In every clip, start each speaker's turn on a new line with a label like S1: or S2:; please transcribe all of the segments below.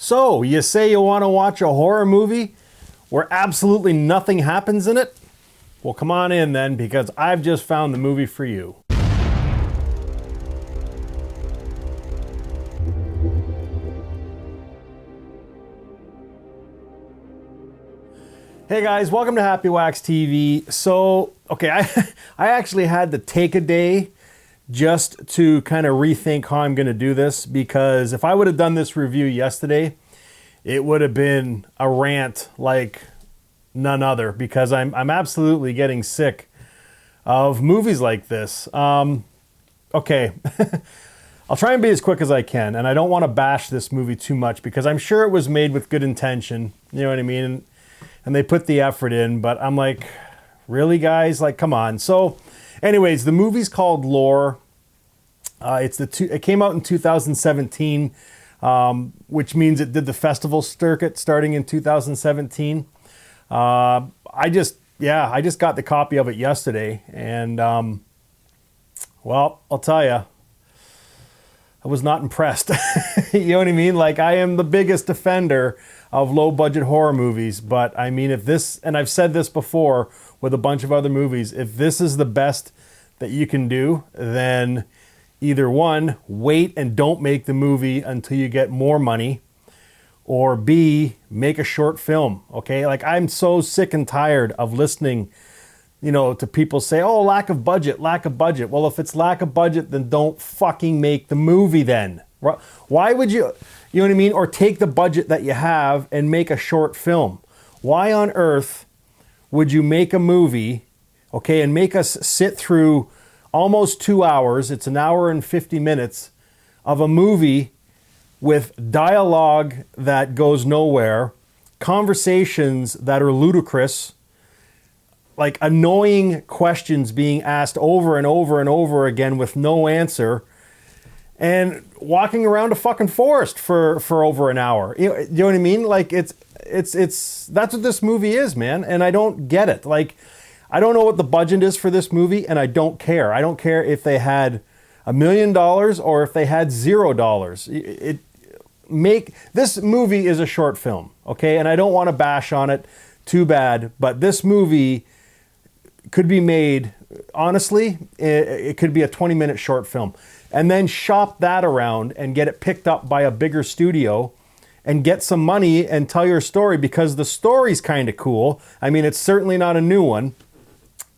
S1: So, you say you want to watch a horror movie where absolutely nothing happens in it? Well, come on in then, because I've just found the movie for you. Hey guys, welcome to Happywax TV. So, okay, I actually had to take a day just to kind of rethink how I'm going to do this, because if I would have done this review yesterday, it would have been a rant like none other, because I'm absolutely getting sick of movies like this. Okay, I'll try and be as quick as I can, and I don't want to bash this movie too much because I'm sure it was made with good intention, you know what I mean? And they put the effort in, but I'm like, really guys? Like, come on. So anyways, the movie's called Lore. It came out in 2017, which means it did the festival circuit starting in 2017. I just got the copy of it yesterday, and well, I'll tell you, I was not impressed. You know what I mean? Like, I am the biggest defender of low budget horror movies, but I mean, if this, and I've said this before with a bunch of other movies, if this is the best that you can do, then either one, wait and don't make the movie until you get more money, or B, make a short film, okay? Like, I'm so sick and tired of listening, you know, to people say, oh, lack of budget, lack of budget. Well, if it's lack of budget, then don't fucking make the movie then. Why would you know what I mean? Or take the budget that you have and make a short film. Why on earth would you make a movie, okay, and make us sit through almost 2 hours, it's an hour and 50 minutes, of a movie with dialogue that goes nowhere, conversations that are ludicrous, like annoying questions being asked over and over and over again with no answer, and walking around a fucking forest for over an hour. You know what I mean? Like, it's that's what this movie is, man. And I don't get it. Like, I don't know what the budget is for this movie, and I don't care. I don't care if they had $1 million or if they had $0. This movie is a short film, okay? And I don't want to bash on it too bad, but this movie could be made, honestly, it could be a 20-minute short film. And then shop that around and get it picked up by a bigger studio and get some money and tell your story, because the story's kind of cool. I mean, it's certainly not a new one.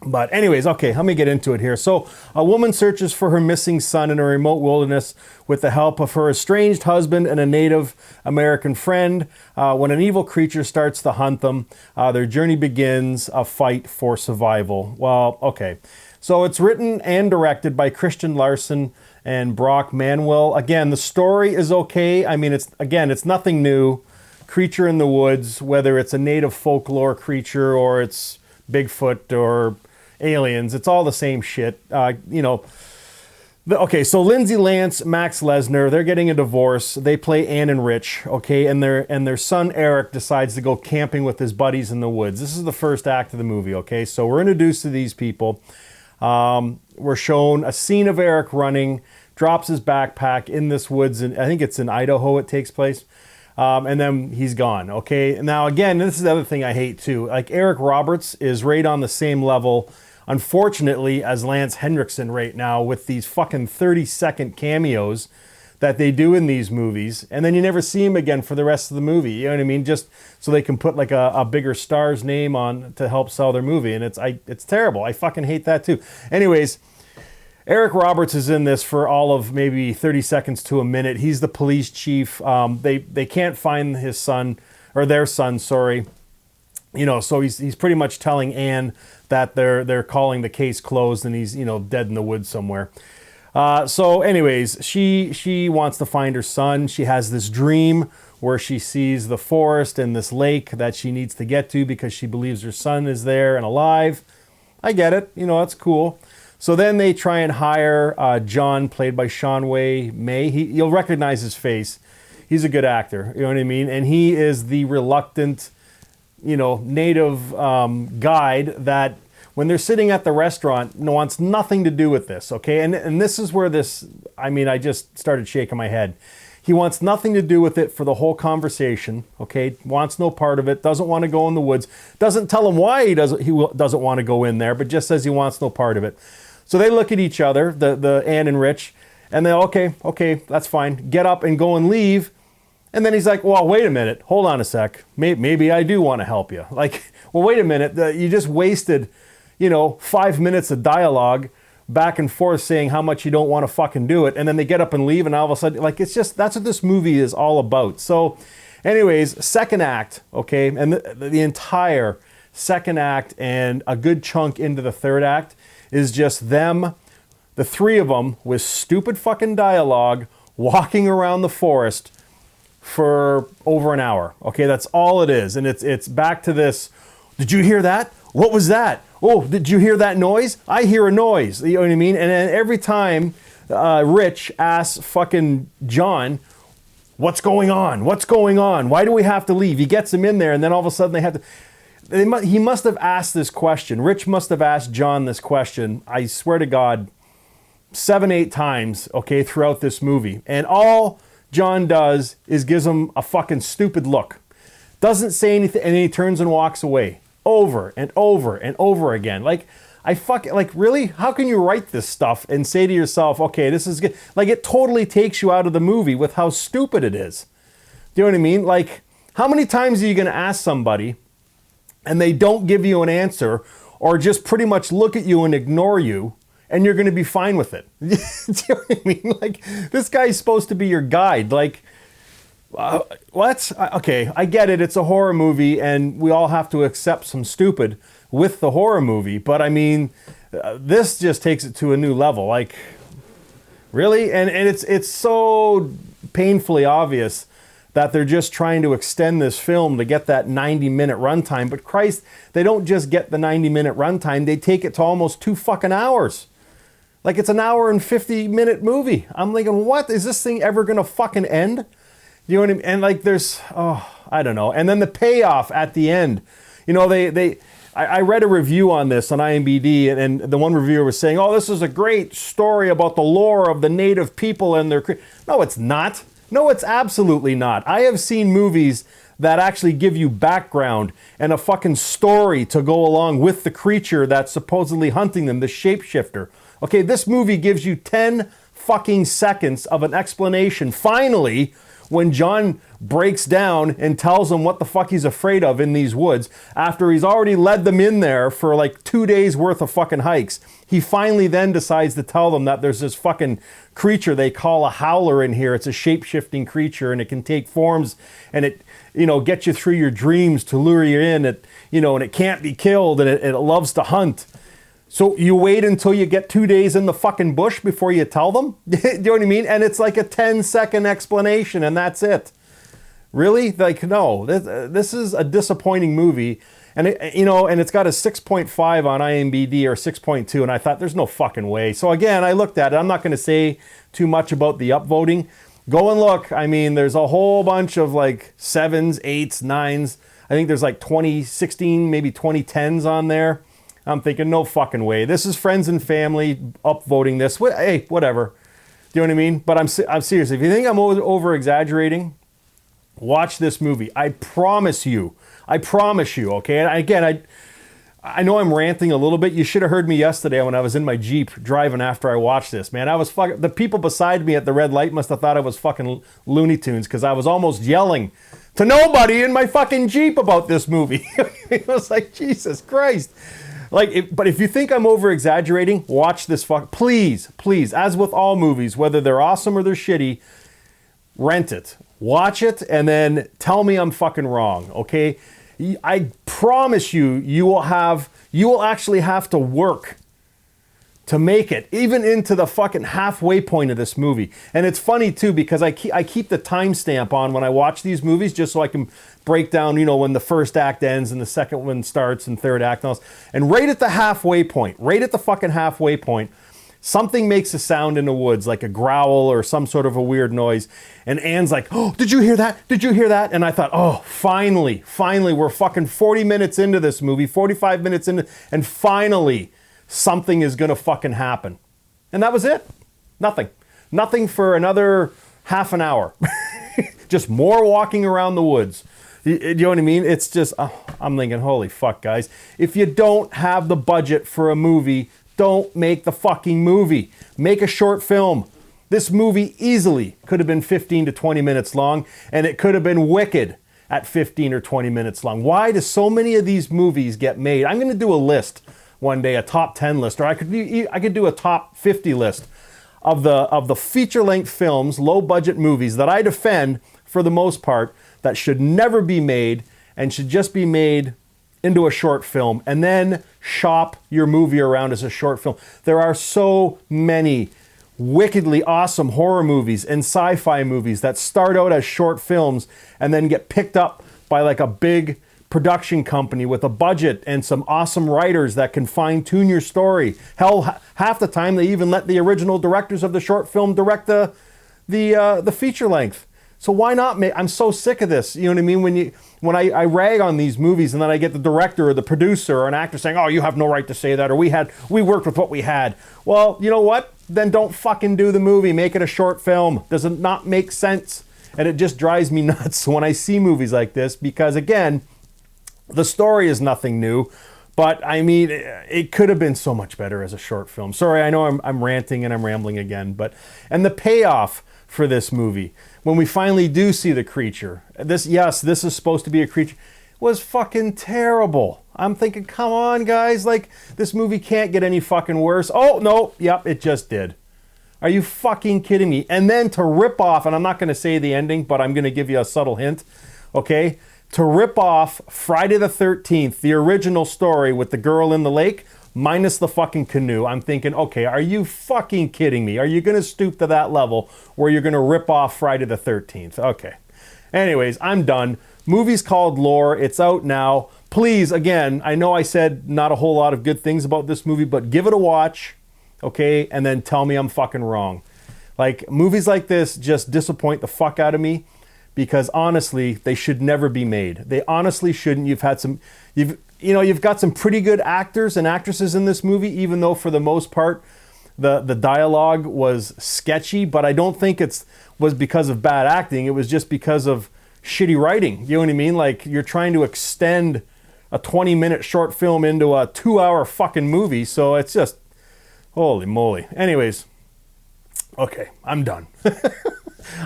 S1: But anyways, okay, let me get into it here. So, a woman searches for her missing son in a remote wilderness with the help of her estranged husband and a Native American friend. When an evil creature starts to hunt them, their journey begins, a fight for survival. Well, okay. So it's written and directed by Christian Larson and Brock Manuel. Again, the story is okay. I mean, it's nothing new. Creature in the woods, whether it's a native folklore creature or it's Bigfoot or aliens, it's all the same shit. You know. Okay, so Lindsay Lance, Max Lesnar, they're getting a divorce. They play Ann and Rich, okay, and their son Eric decides to go camping with his buddies in the woods. This is the first act of the movie, okay? So we're introduced to these people. We're shown a scene of Eric running, drops his backpack in this woods, and I think it's in Idaho it takes place. And then he's gone, okay? Now, again, this is the other thing I hate too. Like, Eric Roberts is right on the same level, unfortunately, as Lance Henriksen right now, with these fucking 30-second cameos that they do in these movies, and then you never see him again for the rest of the movie. You know what I mean? Just so they can put like a bigger star's name on to help sell their movie, and it's terrible. I fucking hate that too. Anyways, Eric Roberts is in this for all of maybe 30 seconds to a minute. He's the police chief. They can't find his son, or their son, sorry. You know, so he's pretty much telling Anne that they're calling the case closed and he's, you know, dead in the woods somewhere. So anyways, she wants to find her son. She has this dream where she sees the forest and this lake that she needs to get to because she believes her son is there and alive. I get it. You know, that's cool. So then they try and hire John, played by Sean Way May. You'll recognize his face. He's a good actor. You know what I mean? And he is the reluctant, you know, native guide that, when they're sitting at the restaurant, wants nothing to do with this, okay? And this is where this, I mean, I just started shaking my head. He wants nothing to do with it for the whole conversation, okay? Wants no part of it, doesn't want to go in the woods, doesn't tell him why he doesn't want to go in there, but just says he wants no part of it. So they look at each other, the Ann and Rich, and they, okay, that's fine. Get up and go and leave. And then he's like, well, wait a minute, hold on a sec. Maybe I do want to help you. Like, well, wait a minute, you just wasted, 5 minutes of dialogue back and forth saying how much you don't want to fucking do it, and then they get up and leave, and all of a sudden, like, it's just, that's what this movie is all about. So anyways, second act, okay, and the entire second act and a good chunk into the third act is just them, the three of them, with stupid fucking dialogue, walking around the forest for over an hour, okay? That's all it is, and it's back to this, did you hear that? What was that? Oh, did you hear that noise? I hear a noise. You know what I mean? And then every time Rich asks fucking John, what's going on? What's going on? Why do we have to leave? He gets him in there, and then all of a sudden they have to... He must have asked this question. Rich must have asked John this question, I swear to God, 7-8 times, okay, throughout this movie. And all John does is gives him a fucking stupid look. Doesn't say anything, and then he turns and walks away. Over and over and over again. Like, really? How can you write this stuff and say to yourself, okay, this is good? Like, it totally takes you out of the movie with how stupid it is. Do you know what I mean? Like, how many times are you going to ask somebody and they don't give you an answer, or just pretty much look at you and ignore you, and you're going to be fine with it? Do you know what I mean? Like, this guy's supposed to be your guide. Like, what? Okay, I get it. It's a horror movie, and we all have to accept some stupid with the horror movie. But I mean, this just takes it to a new level. Like, really? And it's so painfully obvious that they're just trying to extend this film to get that 90-minute runtime. But Christ, they don't just get the 90-minute runtime. They take it to almost 2 fucking hours. Like, it's an hour and 50-minute movie. I'm thinking, what? Is this thing ever going to fucking end? You know what I mean? And like, there's, I don't know. And then the payoff at the end, I read a review on this on IMDb, and the one reviewer was saying, oh, this is a great story about the lore of the native people and their... No, it's not. No, it's absolutely not. I have seen movies that actually give you background and a fucking story to go along with the creature that's supposedly hunting them, the shapeshifter. Okay, this movie gives you 10 fucking seconds of an explanation, finally, when John breaks down and tells them what the fuck he's afraid of in these woods, after he's already led them in there for like 2 days worth of fucking hikes. He finally then decides to tell them that there's this fucking creature they call a howler in here. It's a shape-shifting creature, and it can take forms, and it, gets you through your dreams to lure you in. It, and it can't be killed, and it loves to hunt. So you wait until you get 2 days in the fucking bush before you tell them? Do you know what I mean? And it's like a 10-second explanation, and that's it. Really? Like, no, this is a disappointing movie. And and it's got a 6.5 on IMDb or 6.2, and I thought, there's no fucking way. So again, I looked at it. I'm not going to say too much about the upvoting. Go and look. I mean, there's a whole bunch of like 7s, 8s, 9s. I think there's like 2016, maybe 2010s on there. I'm thinking, no fucking way. This is friends and family upvoting this. Hey, whatever. Do you know what I mean? But I'm serious. If you think I'm over-exaggerating, watch this movie. I promise you, okay? And again, I know I'm ranting a little bit. You should have heard me yesterday when I was in my Jeep driving after I watched this, man. I was fucking... The people beside me at the red light must have thought I was fucking Looney Tunes, because I was almost yelling to nobody in my fucking Jeep about this movie. It was like, Jesus Christ. But if you think I'm over-exaggerating, watch this please, as with all movies, whether they're awesome or they're shitty, rent it. Watch it, and then tell me I'm fucking wrong, okay? I promise you will actually have to work to make it, even into the fucking halfway point of this movie. And it's funny too, because I keep the timestamp on when I watch these movies, just so I can break down, when the first act ends and the second one starts and third act and all this. And right at the halfway point, right at the fucking halfway point, something makes a sound in the woods, like a growl or some sort of a weird noise. And Anne's like, oh, did you hear that? Did you hear that? And I thought, oh, finally, we're fucking 40 minutes into this movie, 45 minutes into, and finally, something is going to fucking happen. And that was it. Nothing for another half an hour. Just more walking around the woods. You know what I mean? It's just, I'm thinking, holy fuck, guys. If you don't have the budget for a movie, don't make the fucking movie. Make a short film. This movie easily could have been 15 to 20 minutes long, and it could have been wicked at 15 or 20 minutes long. Why do so many of these movies get made? I'm going to do a list one day, a top 10 list, or I could do a top 50 list of the feature-length films, low-budget movies that I defend for the most part that should never be made and should just be made into a short film, and then shop your movie around as a short film. There are so many wickedly awesome horror movies and sci-fi movies that start out as short films and then get picked up by like a big production company with a budget and some awesome writers that can fine-tune your story. Hell, half the time they even let the original directors of the short film direct the feature length. So why not make? I'm so sick of this. You know what I mean? When I rag on these movies and then I get the director or the producer or an actor saying, "Oh, you have no right to say that," or we worked with what we had. Well, you know what? Then don't fucking do the movie. Make it a short film. Does it not make sense? And it just drives me nuts when I see movies like this because, again, the story is nothing new. But I mean, it could have been so much better as a short film. Sorry, I know I'm ranting and I'm rambling again, and the payoff for this movie, when we finally do see the creature, this is supposed to be a creature, was fucking terrible. I'm thinking, come on, guys, like, this movie can't get any fucking worse. Oh, no, yep, it just did. Are you fucking kidding me? And then to rip off, and I'm not going to say the ending, but I'm going to give you a subtle hint, okay? To rip off Friday the 13th, the original story with the girl in the lake, minus the fucking canoe. I'm thinking, okay, are you fucking kidding me? Are you going to stoop to that level where you're going to rip off Friday the 13th? Okay. Anyways, I'm done. Movie's called Lore. It's out now. Please, again, I know I said not a whole lot of good things about this movie, but give it a watch, okay? And then tell me I'm fucking wrong. Like, movies like this just disappoint the fuck out of me because honestly, they should never be made. They honestly shouldn't. You've got some pretty good actors and actresses in this movie, even though for the most part, the dialogue was sketchy, but I don't think it was because of bad acting. It was just because of shitty writing. You know what I mean? Like, you're trying to extend a 20-minute short film into a 2-hour fucking movie, so it's just, holy moly. Anyways, okay, I'm done.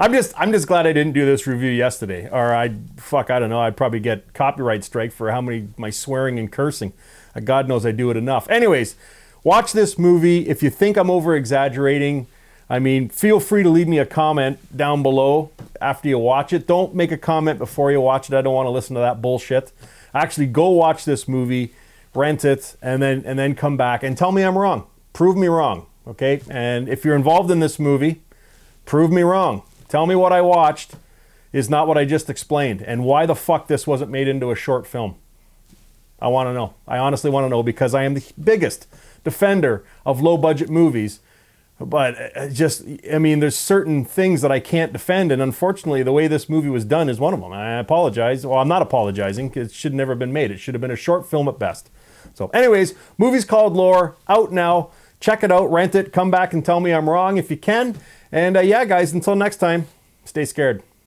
S1: I'm just glad I didn't do this review yesterday, or I don't know, I'd probably get copyright strike for my swearing and cursing. God knows I do it enough. Anyways, watch this movie. If you think I'm over-exaggerating, I mean, feel free to leave me a comment down below after you watch it. Don't make a comment before you watch it. I don't want to listen to that bullshit. Actually, go watch this movie, rent it, and then come back and tell me I'm wrong. Prove me wrong, okay? And if you're involved in this movie, prove me wrong. Tell me what I watched is not what I just explained, and why the fuck this wasn't made into a short film. I want to know. I honestly want to know, because I am the biggest defender of low-budget movies. But there's certain things that I can't defend, and unfortunately, the way this movie was done is one of them. I apologize. Well, I'm not apologizing, because it should never have been made. It should have been a short film at best. So anyways, movie's called Lore, out now. Check it out, rent it, come back and tell me I'm wrong if you can. And yeah, guys, until next time, stay scared.